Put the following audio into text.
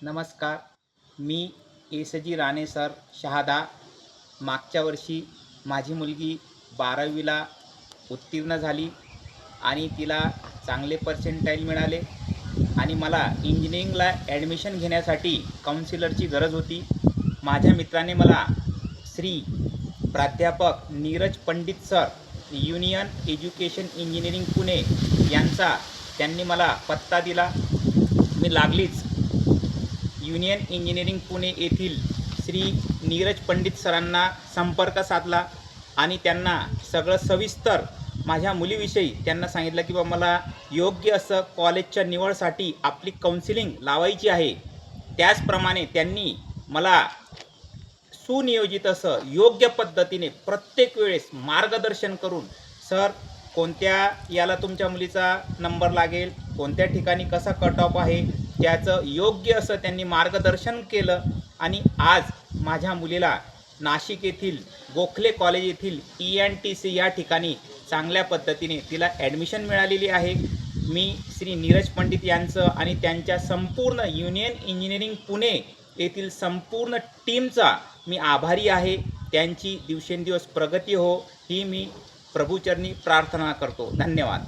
नमस्कार. मी S G Rane sir Shahada. मागच्या वर्षी माझी मुलगी 12वीला उत्तीर्ण झाली आणि तिला चांगले पर्सेंटाईल मिळाले आणि मला इंजिनिअरिंगला ॲडमिशन घेण्यासाठी काउन्सिलरची गरज होती. माझ्या मित्राने मला श्री प्राध्यापक Neeraj Pandit sir, union education engineering Pune यांचा त्यांनी मला पत्ता दिला. मी लागलीच युनियन इंजिनिअरिंग पुणे येथील श्री नीरज पंडित सरांना संपर्क साधला आणि त्यांना सगळं सविस्तर माझ्या मुलीविषयी त्यांना सांगितलं की मला योग्य असं कॉलेजच्या निवडसाठी आपली काउन्सिलिंग लावायची आहे. त्याचप्रमाणे त्यांनी मला सुनियोजित असं योग्य पद्धतीने प्रत्येक वेळेस मार्गदर्शन करून, सर कोणत्या याला तुमच्या मुलीचा नंबर लागेल, कोणत्या ठिकाणी कसा कट ऑफ आहे, त्याचं योग्य असं त्यांनी मार्गदर्शन केलं आणि आज माझ्या मुलीला नाशिक येथील गोखले कॉलेज येथील ENTC या ठिकाणी चांगल्या पद्धतीने तिला ॲडमिशन मिळालेली आहे. मी श्री नीरज पंडित यांचं आणि त्यांच्या संपूर्ण युनियन इंजिनिअरिंग पुणे येथील संपूर्ण टीमचा मी आभारी आहे. त्यांची दिवसेंदिवस प्रगती हो ही मी प्रभूचरणी प्रार्थना करतो. धन्यवाद.